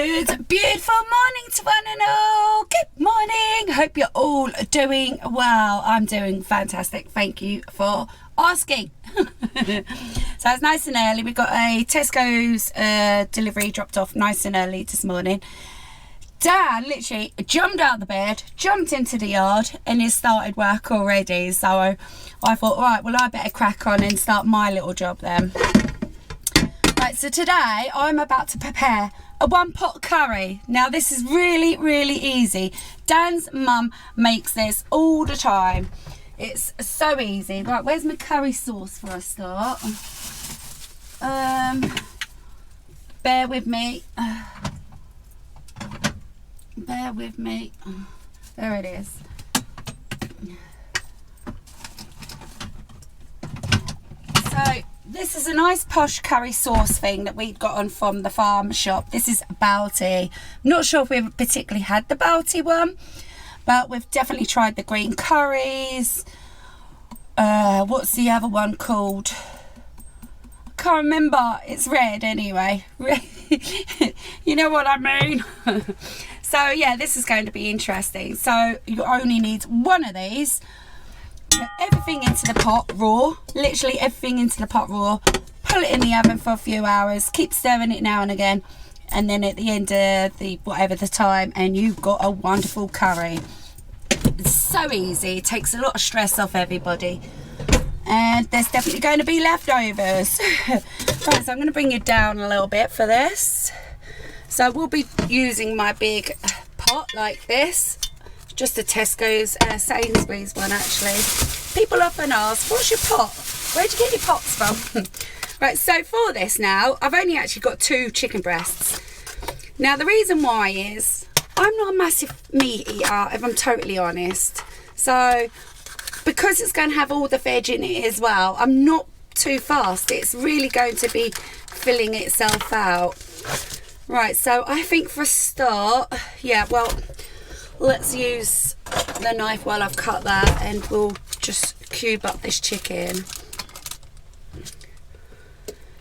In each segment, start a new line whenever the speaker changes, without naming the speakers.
Good, beautiful morning to one and all. Good morning. Hope you're all doing well. I'm doing fantastic. Thank you for asking. So it's nice and early. We got a Tesco's delivery dropped off nice and early this morning. Dan literally jumped out of the bed, jumped into the yard, and he started work already. So I thought, right, well, I better crack on and start my little job then. Right, so today I'm about to prepare a one-pot curry. Now this is really, really easy. Dan's mum makes this all the time. It's so easy. Right, where's my curry sauce for a start? Bear with me. Bear with me. There it is. So this is a nice posh curry sauce thing that we got on from the farm shop. This is Balti. I'm not sure if we've particularly had the Balti one, but we've definitely tried the green curries. What's the other one called? I can't remember. It's red anyway. You know what I mean. So yeah, this is going to be interesting. So you only need one of these. Put everything into the pot raw, literally everything into the pot raw, put it in the oven for a few hours, keep stirring it now and again, and then at the end of the whatever the time, and you've got a wonderful curry. It's so easy, it takes a lot of stress off everybody, and there's definitely going to be leftovers. Right, so I'm going to bring you down a little bit for this. So we'll be using my big pot like this. Just a Tesco's Sainsbury's one actually. People often ask, what's your pot? Where'd you get your pots from? Right, so for this now, I've only actually got 2 chicken breasts. Now the reason why is, I'm not a massive meat eater, if I'm totally honest. So, because it's going to have all the veg in it as well, I'm not too fast. It's really going to be filling itself out. Right, so I think for a start, yeah, well, let's use the knife while I've cut that, and we'll just cube up this chicken.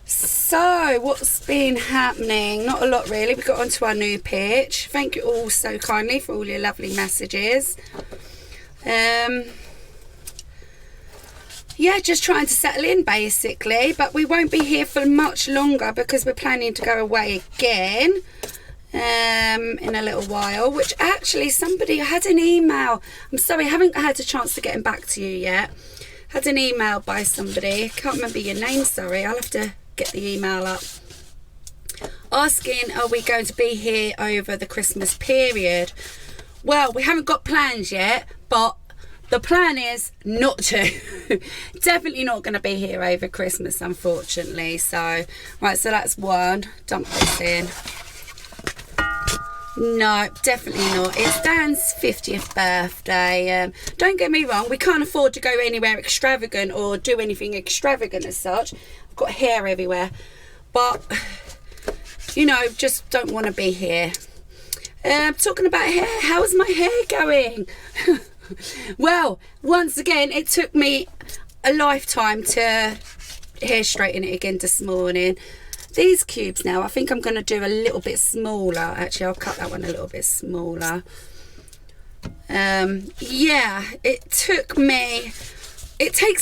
So what's been happening? Not a lot really. We got onto our new pitch. Thank you all so kindly for all your lovely messages. Yeah, just trying to settle in basically, but we won't be here for much longer because we're planning to go away again in a little while, which actually somebody had an email. I'm sorry, I haven't had a chance to get back to you yet. Had an email by somebody, can't remember your name, sorry, I'll have to get the email up, asking are we going to be here over the Christmas period. Well, we haven't got plans yet, but the plan is not to. Definitely not going to be here over Christmas, unfortunately. So, right, so that's one. Dump this in. No, definitely not. It's Dan's 50th birthday. Don't get me wrong, we can't afford to go anywhere extravagant or do anything extravagant as such. I've got hair everywhere. But, you know, just don't want to be here. Talking about hair, how's my hair going? Well, once again, it took me a lifetime to hair straighten it again this morning. These cubes now, I think I'm going to do a little bit smaller. Actually, I'll cut that one a little bit smaller. Yeah, it takes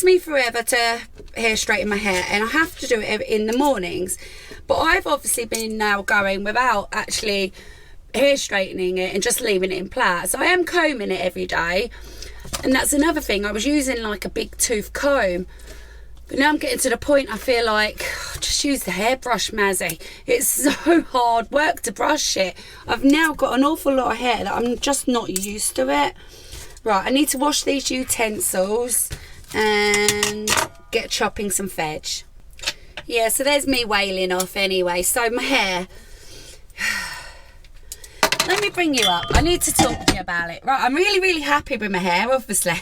me forever to hair straighten my hair, and I have to do it in the mornings. But I've obviously been now going without actually hair straightening it and just leaving it in plait. So I am combing it every day, and that's another thing. I was using like a big tooth comb, but now I'm getting to the point I feel like just use the hairbrush, Mazzy. It's so hard work to brush it. I've now got an awful lot of hair that I'm just not used to it. Right, I need to wash these utensils and get chopping some veg. Yeah, so there's me wailing off anyway. So my hair, let me bring you up. I need to talk to you about it. Right, I'm really, really happy with my hair, obviously.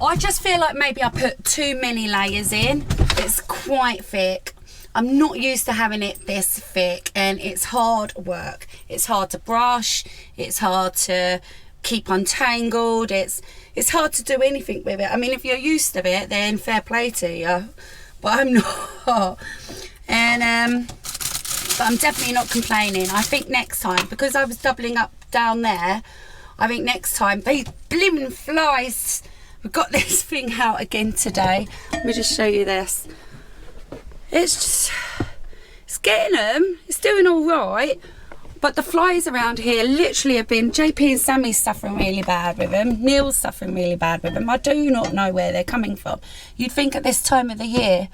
I just feel like maybe I put too many layers in. It's quite thick. I'm not used to having it this thick, and it's hard work. It's hard to brush. It's hard to keep untangled. It's hard to do anything with it. I mean, if you're used to it, then fair play to you. But I'm not. And But I'm definitely not complaining. I think next time, because I was doubling up down there, I think next time, these blimmin' flies, we've got this thing out again today. Let me just show you this. It's just, it's getting them, it's doing all right. But the flies around here literally have been, JP and Sammy's suffering really bad with them. Neil's suffering really bad with them. I do not know where they're coming from. You'd think at this time of the year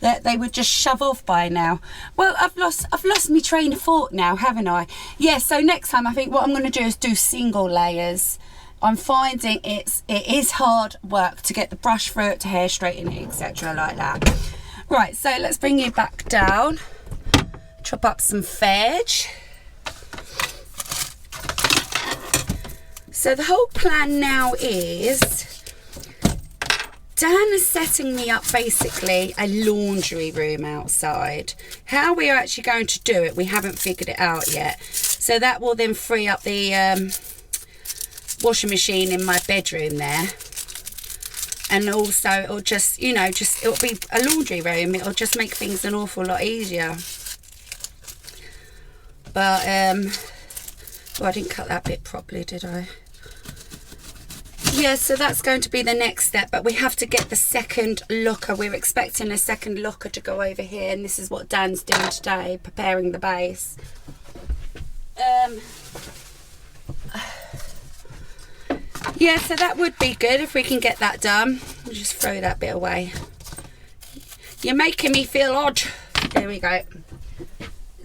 that they would just shove off by now. Well, I've lost my train of thought now, haven't I? Yeah, so next time I think what I'm going to do is do single layers. I'm finding it is hard work to get the brush through it, to hair straighten it, etc. like that. Right, so let's bring you back down. Chop up some veg. So the whole plan now is Dan is setting me up basically a laundry room outside. How we are actually going to do it, we haven't figured it out yet. So that will then free up the washing machine in my bedroom there. And also it'll just, you know, it'll be a laundry room. It'll just make things an awful lot easier. But, oh, I didn't cut that bit properly, did I? Yeah, so that's going to be the next step, but we have to get the second locker. We're expecting a second locker to go over here, and this is what Dan's doing today, preparing the base. Yeah, so that would be good if we can get that done. I'll just throw that bit away. You're making me feel odd. There we go.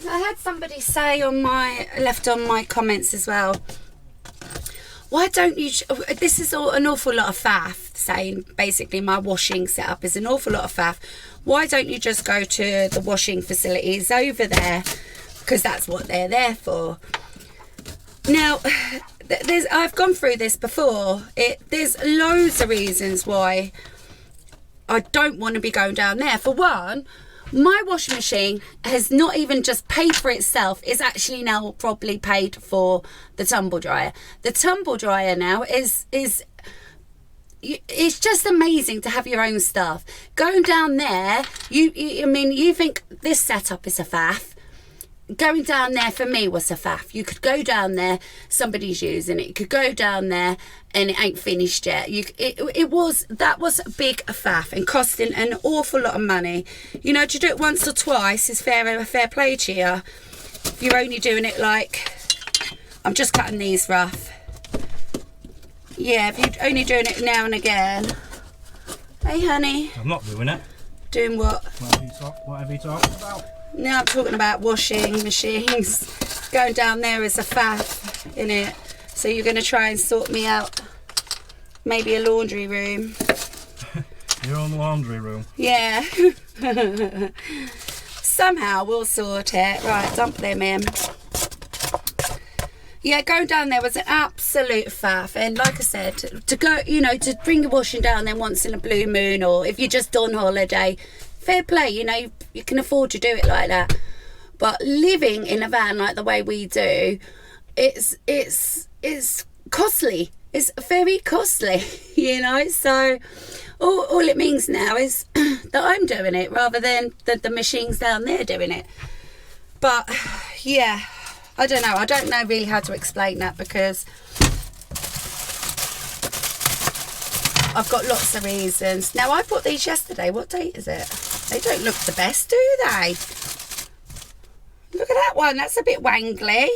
I had somebody say left on my comments as well, why don't you, this is an awful lot of faff, saying basically my washing setup is an awful lot of faff. Why don't you just go to the washing facilities over there? Because that's what they're there for. Now, I've gone through this before. There's loads of reasons why I don't want to be going down there. For one, my washing machine has not even just paid for itself, it's actually now probably paid for the tumble dryer. The tumble dryer now is it's just amazing to have your own stuff. Going down there, I mean, you think this setup is a faff. Going down there for me was a faff. You could go down there, somebody's using it. You could go down there and it ain't finished yet. That was a big faff and costing an awful lot of money. You know, to do it once or twice is fair play to you. If you're only doing it like, I'm just cutting these rough. Yeah, if you're only doing it now and again. Hey, honey.
I'm not doing it.
Doing what?
Whatever you talking about?
Now I'm talking about washing machines. Going down there is a faff, innit? So you're going to try and sort me out maybe a laundry room.
Your own laundry room?
Yeah. Somehow we'll sort it. Right, dump them in. Yeah, going down there was an absolute faff. And like I said, to go, you know, to bring your washing down there once in a blue moon, or if you're just on holiday, fair play, you know, you can afford to do it like that. But living in a van like the way we do, it's costly. It's very costly, you know. So all it means now is that I'm doing it rather than the machines down there doing it. But yeah, I don't know. I don't know really how to explain that, because I've got lots of reasons. Now, I bought these yesterday. What date is it? They don't look the best, do they? Look at that one. That's a bit wangly.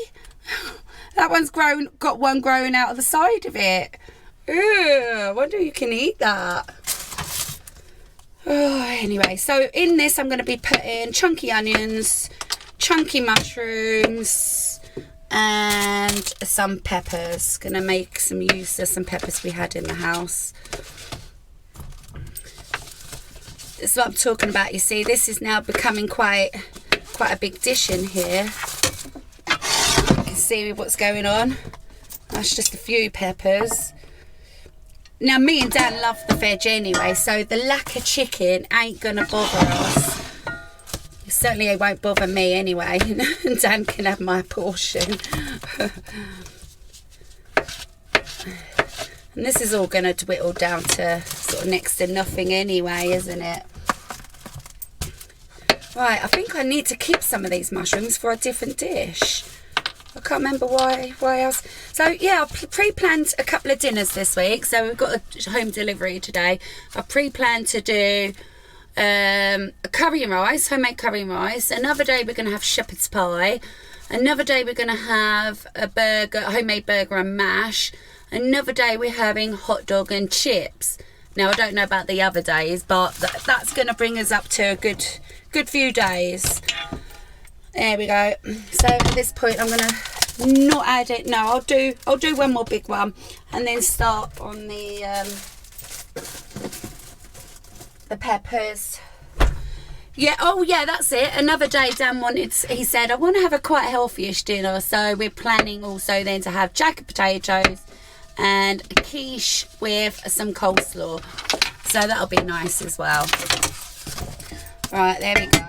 That one's got one growing out of the side of it. Ew, I wonder if you can eat that. Oh, anyway, so in this I'm going to be putting chunky onions, chunky mushrooms, and some peppers. Going to make some use of some peppers we had in the house. This is what I'm talking about. You see, this is now becoming quite a big dish in here. You can see what's going on. That's just a few peppers. Now, me and Dan love the veg anyway, so the lack of chicken ain't gonna bother us. Certainly it won't bother me anyway. And Dan can have my portion. And this is all going to dwindle down to sort of next to nothing anyway, isn't it? Right, I think I need to keep some of these mushrooms for a different dish. I can't remember why else. So yeah, I pre-planned a couple of dinners this week. So we've got a home delivery today. I pre-planned to do a curry and rice, homemade curry and rice. Another day we're going to have shepherd's pie. Another day we're going to have a burger, homemade burger and mash. Another day we're having hot dog and chips. Now I don't know about the other days, but that's going to bring us up to a good few days. There we go. So at this point I'm going to not add it. No, I'll do one more big one and then start on the peppers. Yeah, oh yeah, that's it. Another day Dan he said, I want to have a quite healthy-ish dinner. So we're planning also then to have jacket potatoes and a quiche with some coleslaw. So that'll be nice as well. Right, there we go.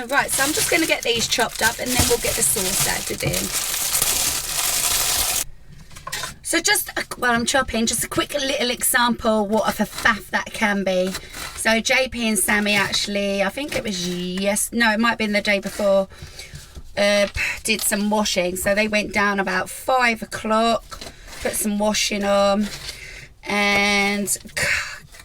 Right, so I'm just going to get these chopped up and then we'll get the sauce added in. So just while I'm chopping, just a quick little example what of a faff that can be. So JP and Sammy actually, I think it was it might have been the day before, did some washing. So they went down about 5 o'clock, put some washing on, and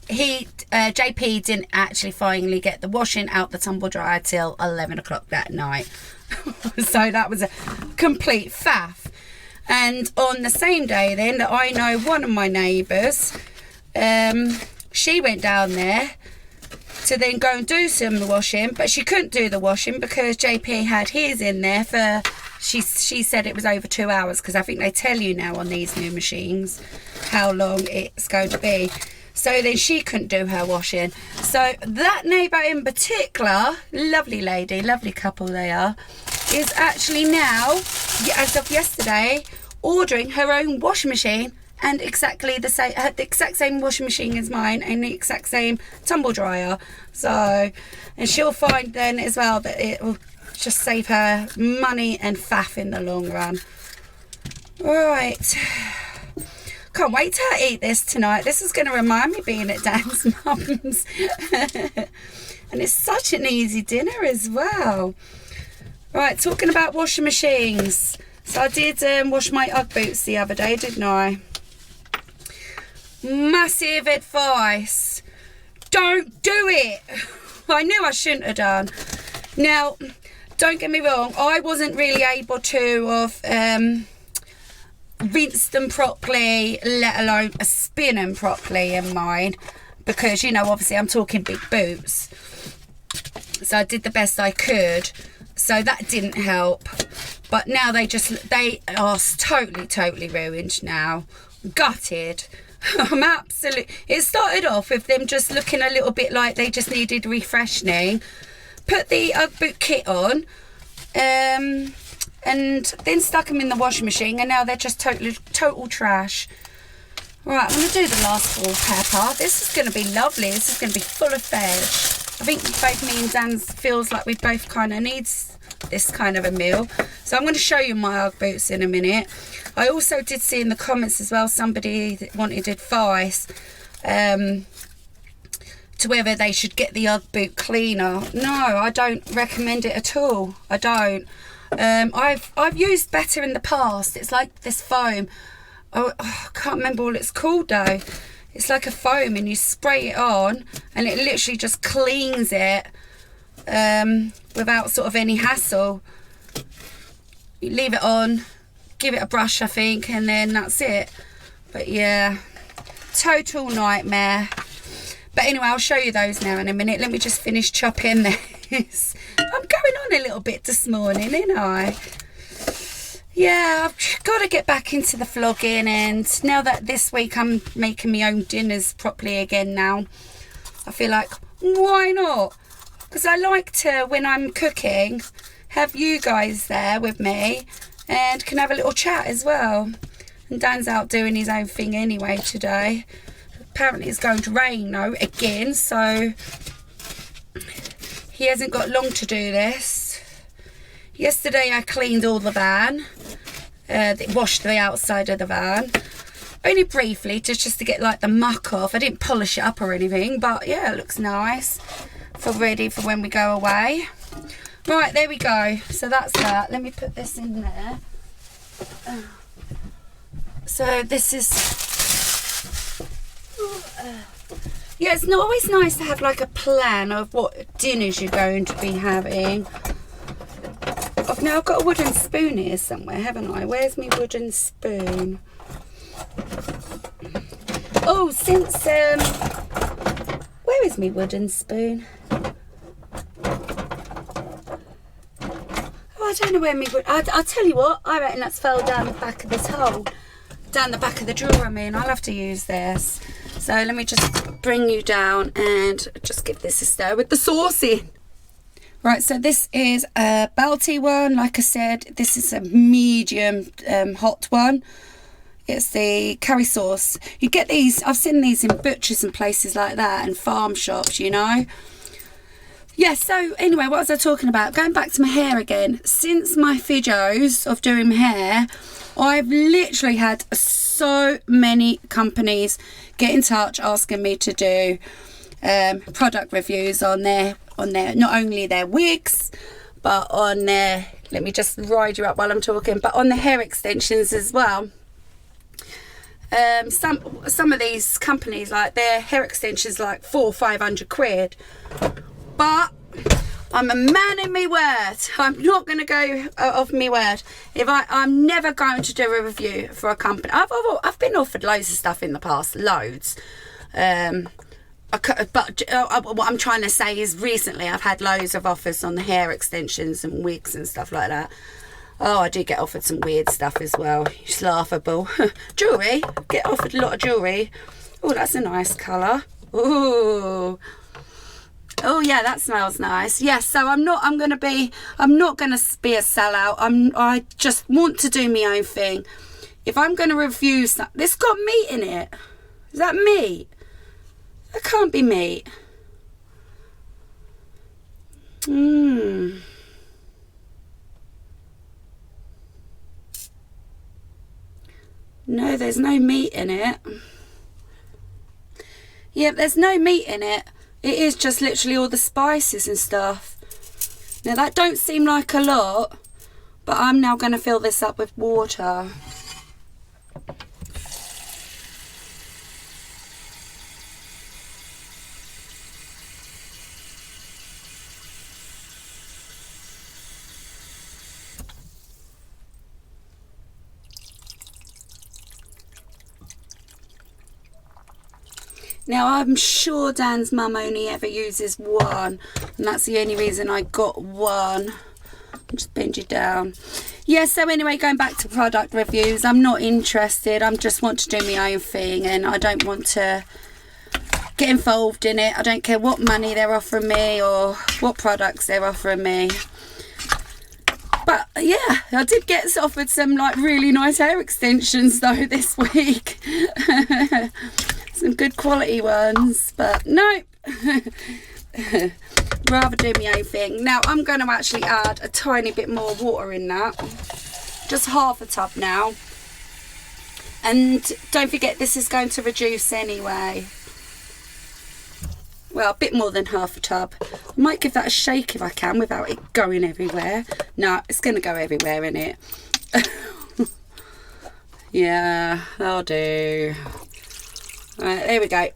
JP didn't actually finally get the washing out the tumble dryer till 11 o'clock that night. So that was a complete faff. And on the same day then that I know one of my neighbours, she went down there to then go and do some washing, but she couldn't do the washing because JP had his in there for, she said it was over 2 hours, because I think they tell you now on these new machines how long it's going to be. So then she couldn't do her washing. So that neighbour in particular, lovely lady, lovely couple they are, is actually now, as of yesterday, ordering her own washing machine and exactly the exact same washing machine as mine and the exact same tumble dryer. So, and she'll find then as well that it will just save her money and faff in the long run. Right. Can't wait to eat this tonight. This is going to remind me of being at Dan's mum's. And it's such an easy dinner as well. Right, talking about washing machines. So I did wash my Ugg boots the other day, didn't I? Massive advice. Don't do it. I knew I shouldn't have done. Now, don't get me wrong. I wasn't really able to have rinsed them properly, let alone spin them properly in mine. Because, you know, obviously I'm talking big boots. So I did the best I could. So that didn't help. But now they are totally ruined now. Gutted. I'm absolutely... It started off with them just looking a little bit like they just needed refreshing. Put the Ugg boot kit on. And then stuck them in the washing machine. And now they're just total trash. Right, I'm going to do the last full pepper. This is going to be lovely. This is going to be full of veg. I think both me and Dan feels like we both kind of need this kind of a meal. So I'm going to show you my Ugg boots in a minute. I also did see in the comments as well somebody that wanted advice to whether they should get the Ugg boot cleaner. No, I don't recommend it at all. I don't. I've used better in the past. It's like this foam. I can't remember what it's called though. It's like a foam and you spray it on and it literally just cleans it without sort of any hassle. You leave it on, give it a brush I think, and then that's it. But yeah, total nightmare. But anyway, I'll show you those now in a minute. Let me just finish chopping this. I'm going on a little bit this morning, ain't I? Yeah, I've got to get back into the vlogging, and now that this week I'm making my own dinners properly again now, I feel like, why not? Because I like to, when I'm cooking, have you guys there with me and can have a little chat as well. And Dan's out doing his own thing anyway today. Apparently it's going to rain though, again, so he hasn't got long to do this. Yesterday I cleaned all the van, washed the outside of the van. only briefly, just to get like the muck off. I didn't polish it up or anything, but yeah, it looks nice for ready for when we go away. Right, there we go. So that's that. Let me put this in there. So this is, yeah, it's not always nice to have like a plan of what dinners you're going to be having. Now I've got a wooden spoon here somewhere, haven't I? Where's my wooden spoon? Oh, since where is my wooden spoon? Oh, I don't know where my I'll tell you what, I reckon that's fell down the back of this hole, down the back of the drawer. I mean, I'll have to use this. So let me just bring you down and just give this a stir with the sauce in. Right, so this is a Balti one. Like I said, this is a medium hot one. It's the curry sauce. You get these, I've seen these in butchers and places like that and farm shops, you know. Yeah, so anyway, what was I talking about? Going back to my hair again. Since my videos of doing my hair, I've literally had so many companies get in touch asking me to do product reviews on their not only their wigs, but on their, let me just ride you up while I'm talking, but on the hair extensions as well. Some of these companies, like their hair extensions like 400 or 500 quid, but I'm a man in my word. I'm not going to go off my word. I'm never going to do a review for a company. I've been offered loads of stuff in the past, loads. But what I'm trying to say is recently I've had loads of offers on the hair extensions and wigs and stuff like that. Oh, I do get offered some weird stuff as well. It's laughable. Jewellery. Get offered a lot of jewellery. Oh, that's a nice colour. Ooh. Oh yeah, that smells nice. Yes, so I'm not gonna be a sellout. I just want to do my own thing. If I'm gonna review something, this got meat in it. Is that meat? That can't be meat. No, there's no meat in it. Yeah, there's no meat in it. It is just literally all the spices and stuff. Now that don't seem like a lot, but I'm now going to fill this up with water. Now I'm sure Dan's mum only ever uses one, and that's the only reason I got one. Just bend you down. Yeah, so anyway, going back to product reviews, I'm not interested. I just want to do my own thing, and I don't want to get involved in it. I don't care what money they're offering me or what products they're offering me. But yeah, I did get offered some like really nice hair extensions though this week. Some good quality ones, but nope. Rather do my own thing. Now I'm going to actually add a tiny bit more water in that, just half a tub now, and don't forget this is going to reduce anyway. Well, a bit more than half a tub. I might give that a shake if I can without it going everywhere. No, it's going to go everywhere, isn't it? Yeah, that'll do. Right, there we go.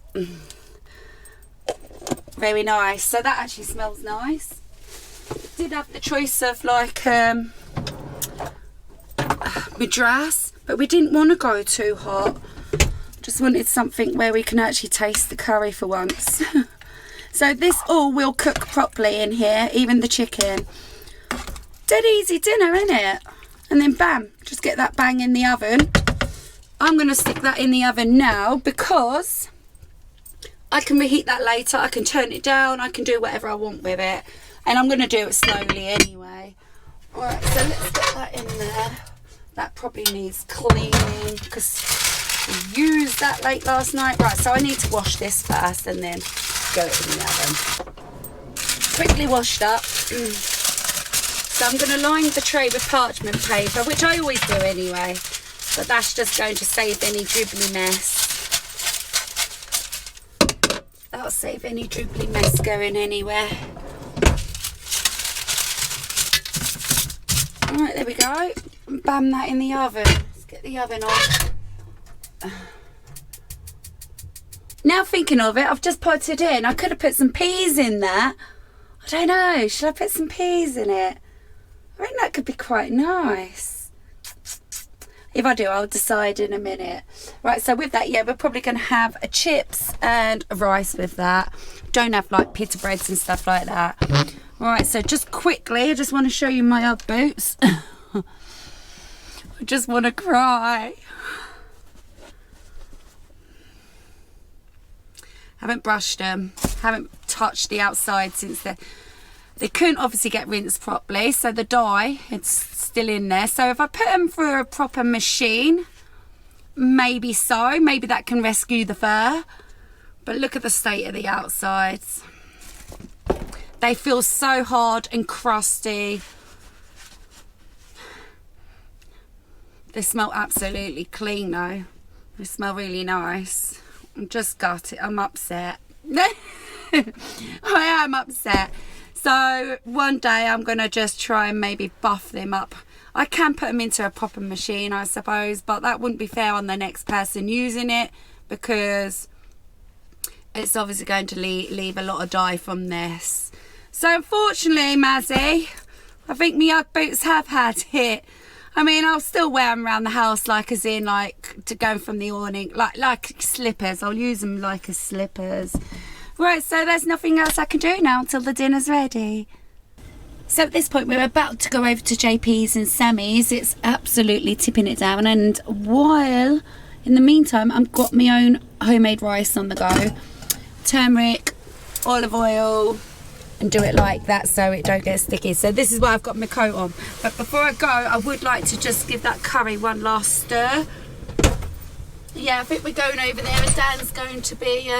Very nice. So that actually smells nice. Did have the choice of like Madras, but we didn't want to go too hot. Just wanted something where we can actually taste the curry for once. So this all will cook properly in here, even the chicken. Dead easy dinner, isn't it? And then bam, just get that bang in the oven. I'm going to stick that in the oven now because I can reheat that later. I can turn it down. I can do whatever I want with it. And I'm going to do it slowly anyway. Alright, so let's get that in there. That probably needs cleaning because we used that late last night. Right, so I need to wash this first and then go in the oven. Quickly washed up. So I'm going to line the tray with parchment paper, which I always do anyway. but that's just going to save any dribbly mess. That'll save any dribbly mess going anywhere. Alright, there we go. Bam that in the oven. Let's get the oven on. Now thinking of it, I've just put it in. I could have put some peas in there. I don't know. Should I put some peas in it? I think that could be quite nice. If I do, I'll decide in a minute. Right, so with that, yeah, we're probably going to have a chips and a rice with that. Don't have like pita breads and stuff like that. Right, so just quickly, I just want to show you my Ugg boots. I just want to cry. Haven't brushed them. Haven't touched the outside since they couldn't obviously get rinsed properly, so the dye, it's still in there. So if I put them through a proper machine, maybe that can rescue the fur. But look at the state of the outsides. They feel so hard and crusty. They smell absolutely clean though. They smell really nice. I'm just gutted. I'm upset. I am upset. So one day I'm going to just try and maybe buff them up. I can put them into a proper machine, I suppose, but that wouldn't be fair on the next person using it because it's obviously going to leave a lot of dye from this. So unfortunately, Mazzy, I think my Ugg boots have had it. I mean, I'll still wear them around the house, like as in like to go from the awning, like slippers. I'll use them like as slippers. Right, so there's nothing else I can do now until the dinner's ready. So at this point, we're about to go over to JP's and Sammy's. It's absolutely tipping it down. And while, in the meantime, I've got my own homemade rice on the go. Turmeric, olive oil, and do it like that so it don't get sticky. So this is why I've got my coat on. But before I go, I would like to just give that curry one last stir. Yeah, I think we're going over there and Dan's going to be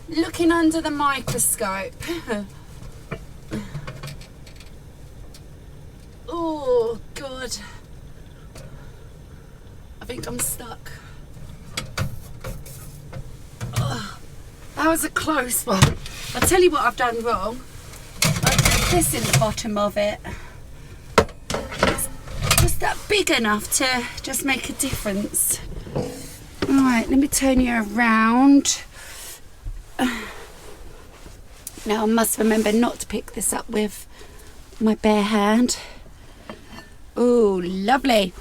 looking under the microscope. Oh God, I think I'm stuck. Oh, that was a close one. I'll tell you what I've done wrong. I put this in the bottom of it. It's just that big enough to just make a difference. Alright, let me turn you around. Now I must remember not to pick this up with my bare hand. Oh, lovely.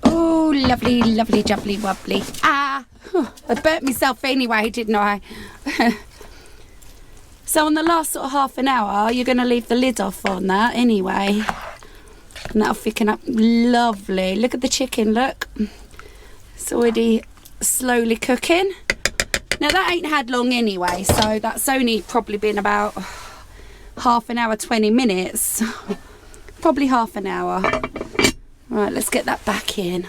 Oh, lovely, lovely, jubbly, wobbly. Ah, I burnt myself anyway, didn't I? So on the last sort of half an hour, you're going to leave the lid off on that anyway. And that'll thicken up lovely. Look at the chicken, look. It's already slowly cooking. Now that ain't had long anyway, so that's only probably been about half an hour, 20 minutes. Probably half an hour. Right, let's get that back in.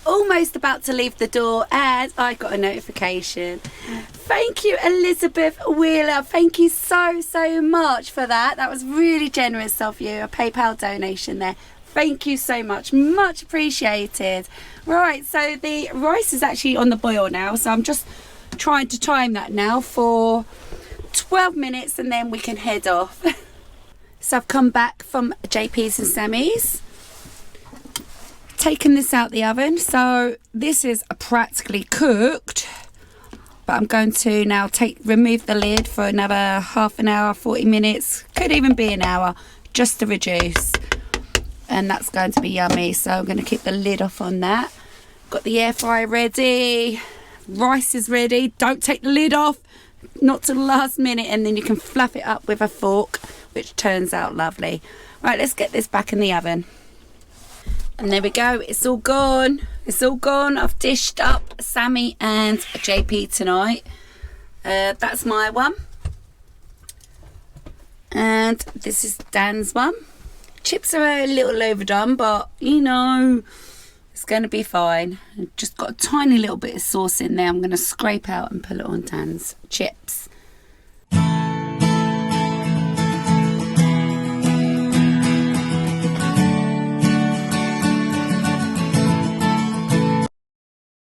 Almost about to leave the door and I got a notification. Thank you, Elizabeth Wheeler. Thank you so much for that. That was really generous of you. A PayPal donation there. Thank you so much. Much appreciated. Right, so the rice is actually on the boil now, so I'm just trying to time that now for 12 minutes and then we can head off. So I've come back from JP's and Sammy's, taken this out the oven. So this is practically cooked, but I'm going to now remove the lid for another half an hour, 40 minutes, could even be an hour, just to reduce. And that's going to be yummy. So I'm going to keep the lid off on that. Got the air fryer ready, rice is ready. Don't take the lid off, not till the last minute, and then you can fluff it up with a fork, which turns out lovely. Right, let's get this back in the oven. And there we go, it's all gone. It's all gone. I've dished up Sammy and JP tonight. That's my one. And this is Dan's one. Chips are a little overdone, but you know, it's going to be fine. I've just got a tiny little bit of sauce in there. I'm going to scrape out and put it on Dan's chips.